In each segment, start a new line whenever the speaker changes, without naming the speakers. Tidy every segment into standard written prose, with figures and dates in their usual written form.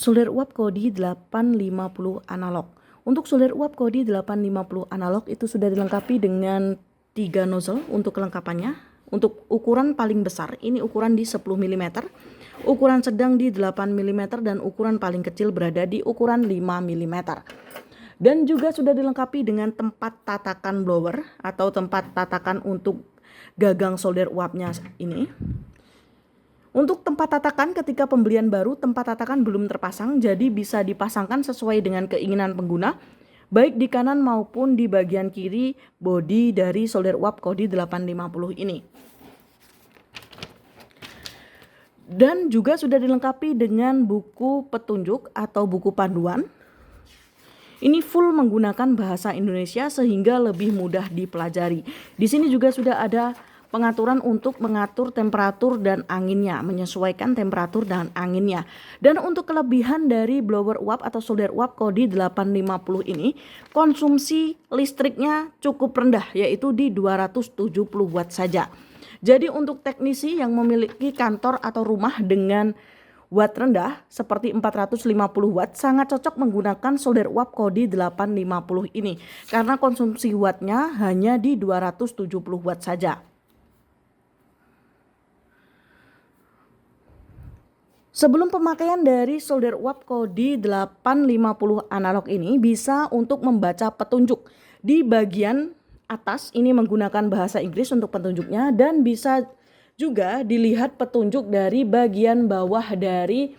Solder uap Kodi 850 analog. Untuk solder uap Kodi 850 analog itu sudah dilengkapi dengan 3 nozzle untuk kelengkapannya. Untuk ukuran paling besar, ini ukuran di 10 mm, ukuran sedang di 8 mm, dan ukuran paling kecil berada di ukuran 5 mm. Dan juga sudah dilengkapi dengan tempat tatakan blower atau tempat tatakan untuk gagang solder uapnya ini. Untuk tempat tatakan, ketika pembelian baru tempat tatakan belum terpasang, jadi bisa dipasangkan sesuai dengan keinginan pengguna, baik di kanan maupun di bagian kiri bodi dari solder uap Kodi 850 ini. Dan juga sudah dilengkapi dengan buku petunjuk atau buku panduan. Ini full menggunakan bahasa Indonesia sehingga lebih mudah dipelajari. Di sini juga sudah ada pengaturan untuk mengatur temperatur dan anginnya, menyesuaikan temperatur dan anginnya. Dan untuk kelebihan dari blower uap atau solder uap Kodi 850 ini, konsumsi listriknya cukup rendah, yaitu di 270 watt saja. Jadi untuk teknisi yang memiliki kantor atau rumah dengan watt rendah seperti 450 watt sangat cocok menggunakan solder uap Kodi 850 ini karena konsumsi wattnya hanya di 270 watt saja. Sebelum pemakaian dari solder uap Kodi 850 analog ini bisa untuk membaca petunjuk di bagian atas, ini menggunakan bahasa Inggris untuk petunjuknya, dan bisa juga dilihat petunjuk dari bagian bawah dari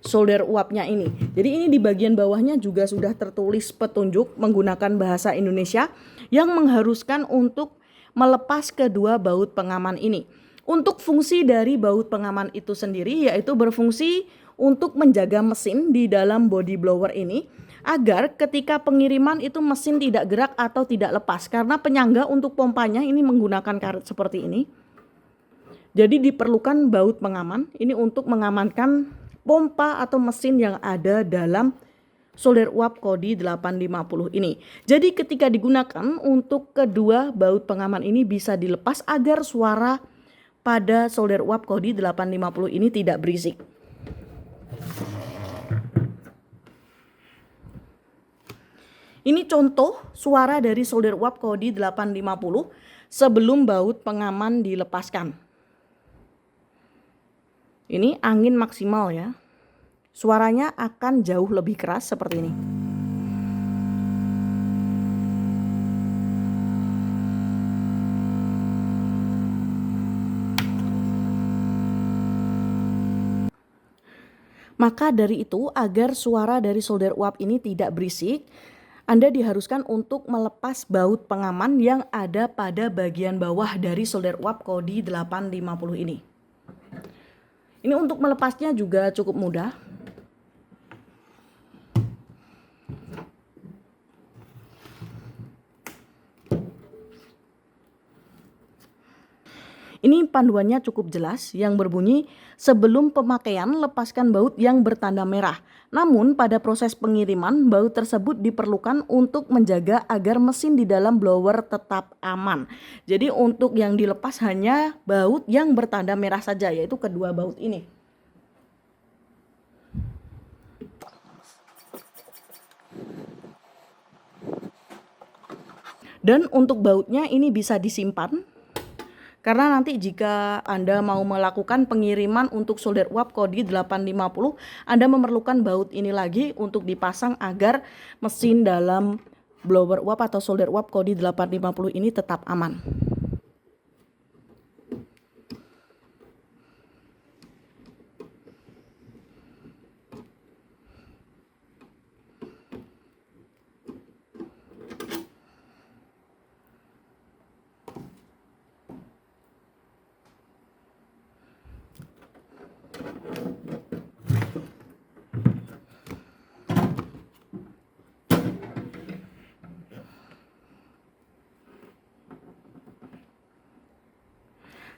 solder uapnya ini. Jadi ini di bagian bawahnya juga sudah tertulis petunjuk menggunakan bahasa Indonesia yang mengharuskan untuk melepas kedua baut pengaman ini. Untuk fungsi dari baut pengaman itu sendiri yaitu berfungsi untuk menjaga mesin di dalam body blower ini agar ketika pengiriman itu mesin tidak gerak atau tidak lepas, karena penyangga untuk pompanya ini menggunakan karet seperti ini. Jadi diperlukan baut pengaman ini untuk mengamankan pompa atau mesin yang ada dalam solder uap Kodi 850 ini. Jadi ketika digunakan untuk kedua baut pengaman ini bisa dilepas agar suara pada solder uap Kodi 850 ini tidak berisik. Ini contoh suara dari solder uap Kodi 850 sebelum baut pengaman dilepaskan. Ini angin maksimal ya. Suaranya akan jauh lebih keras seperti ini. Maka dari itu, agar suara dari solder uap ini tidak berisik, Anda diharuskan untuk melepas baut pengaman yang ada pada bagian bawah dari solder uap Kodi 850 ini. Ini untuk melepasnya juga cukup mudah. Ini panduannya cukup jelas yang berbunyi, sebelum pemakaian lepaskan baut yang bertanda merah. Namun pada proses pengiriman baut tersebut diperlukan untuk menjaga agar mesin di dalam blower tetap aman. Jadi untuk yang dilepas hanya baut yang bertanda merah saja, yaitu kedua baut ini. Dan untuk bautnya ini bisa disimpan. Karena nanti jika Anda mau melakukan pengiriman untuk solder uap Kodi 850, Anda memerlukan baut ini lagi untuk dipasang agar mesin dalam blower uap atau solder uap Kodi 850 ini tetap aman.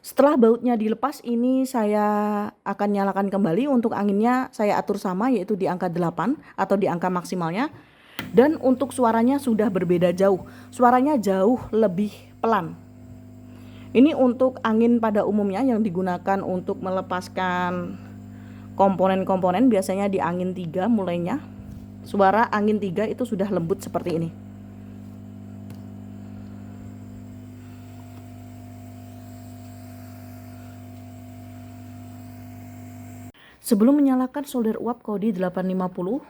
Setelah bautnya dilepas, ini saya akan nyalakan kembali. Untuk anginnya saya atur sama, yaitu di angka 8 atau di angka maksimalnya. Dan untuk suaranya sudah berbeda jauh. Suaranya jauh lebih pelan. Ini untuk angin pada umumnya yang digunakan untuk melepaskan komponen-komponen biasanya di angin 3 mulainya. Suara angin 3 itu sudah lembut seperti ini. Sebelum menyalakan solder uap Kodi 850,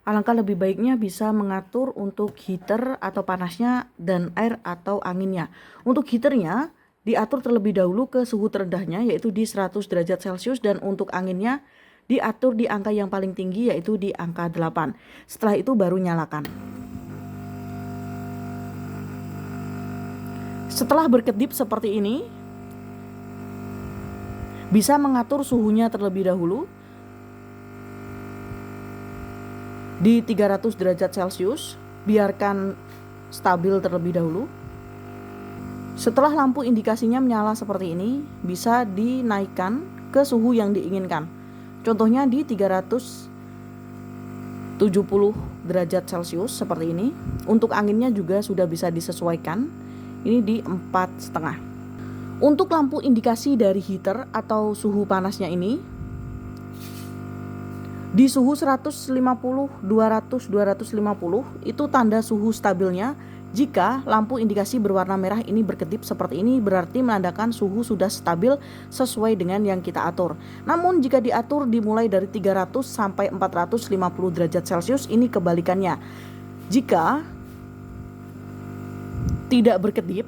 alangkah lebih baiknya bisa mengatur untuk heater atau panasnya dan air atau anginnya. Untuk heaternya diatur terlebih dahulu ke suhu terendahnya yaitu di 100 derajat Celcius, dan untuk anginnya diatur di angka yang paling tinggi yaitu di angka 8. Setelah itu baru nyalakan. Setelah berkedip seperti ini, bisa mengatur suhunya terlebih dahulu di 300 derajat Celcius, biarkan stabil terlebih dahulu. Setelah lampu indikasinya menyala seperti ini, bisa dinaikkan ke suhu yang diinginkan. Contohnya di 370 derajat Celcius seperti ini. Untuk anginnya juga sudah bisa disesuaikan. Ini di 4,5. Untuk lampu indikasi dari heater atau suhu panasnya ini di suhu 150, 200, 250 itu tanda suhu stabilnya. Jika lampu indikasi berwarna merah ini berkedip seperti ini, berarti menandakan suhu sudah stabil sesuai dengan yang kita atur. Namun jika diatur dimulai dari 300 sampai 450 derajat Celcius, ini kebalikannya. Jika tidak berkedip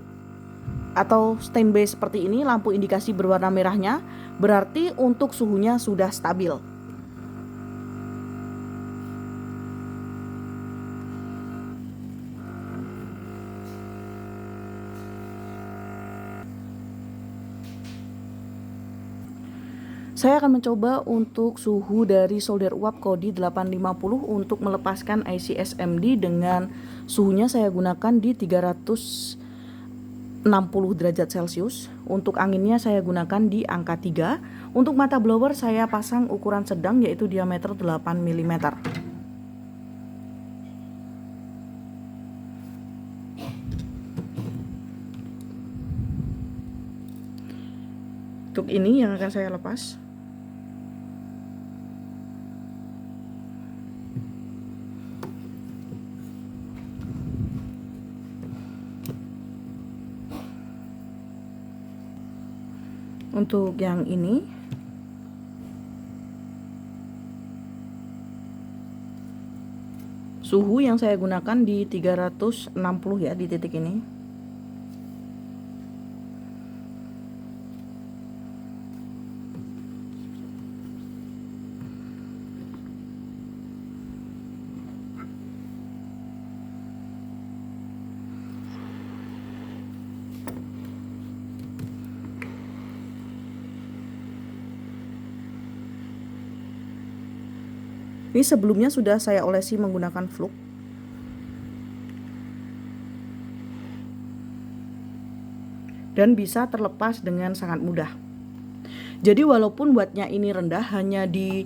atau standby seperti ini, lampu indikasi berwarna merahnya, berarti untuk suhunya sudah stabil. Saya akan mencoba untuk suhu dari solder uap Kodi 850 untuk melepaskan IC SMD dengan suhunya saya gunakan di 360 derajat Celcius. Untuk anginnya saya gunakan di angka 3. Untuk mata blower saya pasang ukuran sedang yaitu diameter 8 mm. Untuk ini yang akan saya lepas. Untuk yang ini suhu yang saya gunakan di 360 ya, di titik ini. Ini sebelumnya sudah saya olesi menggunakan fluk. Dan bisa terlepas dengan sangat mudah. Jadi walaupun wattnya ini rendah, hanya di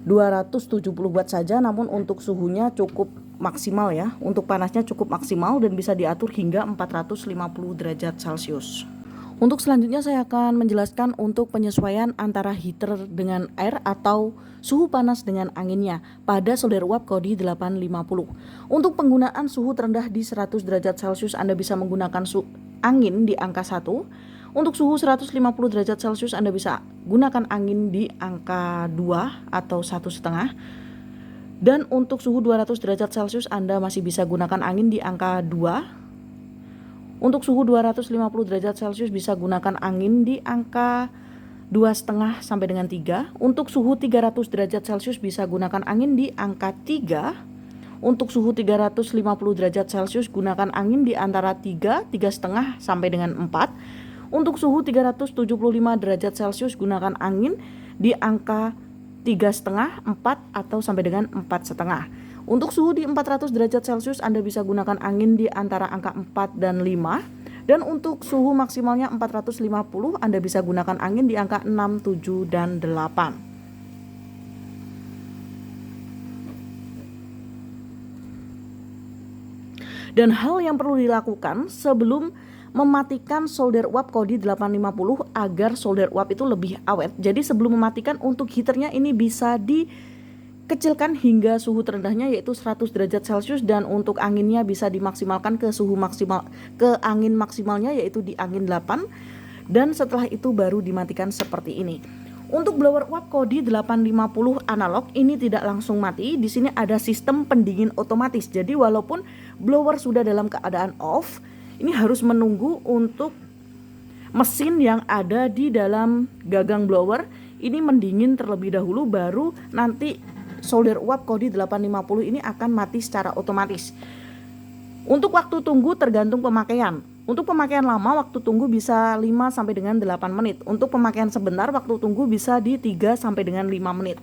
270 watt saja, namun untuk suhunya cukup maksimal ya. Untuk panasnya cukup maksimal dan bisa diatur hingga 450 derajat Celcius. Untuk selanjutnya saya akan menjelaskan untuk penyesuaian antara heater dengan air atau suhu panas dengan anginnya pada solder uap Kodi 850. Untuk penggunaan suhu terendah di 100 derajat Celcius Anda bisa menggunakan angin di angka 1. Untuk suhu 150 derajat Celcius Anda bisa gunakan angin di angka 2 atau 1,5. Dan untuk suhu 200 derajat Celcius Anda masih bisa gunakan angin di angka 2. Untuk suhu 250 derajat Celcius bisa gunakan angin di angka 2,5 sampai dengan 3. Untuk suhu 300 derajat Celcius bisa gunakan angin di angka 3. Untuk suhu 350 derajat Celcius gunakan angin di antara 3, 3,5 sampai dengan 4. Untuk suhu 375 derajat Celcius gunakan angin di angka 3,5, 4 atau sampai dengan 4,5. Untuk suhu di 400 derajat Celcius Anda bisa gunakan angin di antara angka 4 dan 5. Dan untuk suhu maksimalnya 450 Anda bisa gunakan angin di angka 6, 7, dan 8. Dan hal yang perlu dilakukan sebelum mematikan solder uap Kodi 850 agar solder uap itu lebih awet. Jadi sebelum mematikan, untuk heaternya ini bisa dikecilkan hingga suhu terendahnya yaitu 100 derajat Celcius, dan untuk anginnya bisa dimaksimalkan ke suhu maksimal, ke angin maksimalnya yaitu di angin 8, dan setelah itu baru dimatikan seperti ini. Untuk blower uap Kodi 850 analog ini tidak langsung mati. Di sini ada sistem pendingin otomatis. Jadi walaupun blower sudah dalam keadaan off, ini harus menunggu untuk mesin yang ada di dalam gagang blower ini mendingin terlebih dahulu, baru nanti solder uap Kodi 850 ini akan mati secara otomatis. Untuk waktu tunggu tergantung pemakaian. Untuk pemakaian lama waktu tunggu bisa 5 sampai dengan 8 menit. Untuk pemakaian sebentar waktu tunggu bisa di 3 sampai dengan 5 menit.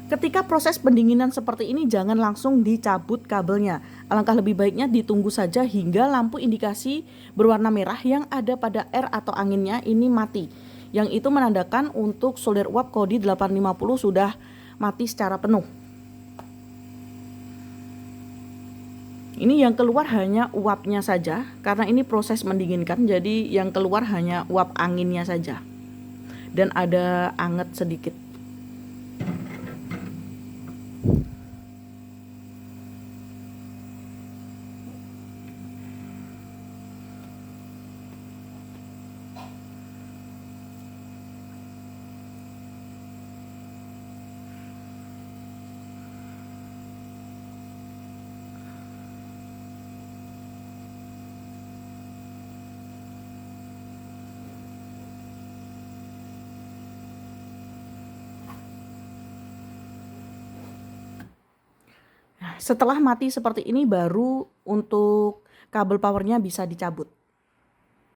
Ketika proses pendinginan seperti ini, jangan langsung dicabut kabelnya. Alangkah lebih baiknya ditunggu saja hingga lampu indikasi berwarna merah yang ada pada air atau anginnya ini mati. Yang itu menandakan untuk solder uap Kodi 850 sudah mati secara penuh. Ini yang keluar hanya uapnya saja, karena ini proses mendinginkan, jadi yang keluar hanya uap anginnya saja. Dan ada anget sedikit. Setelah mati seperti ini baru untuk kabel powernya bisa dicabut.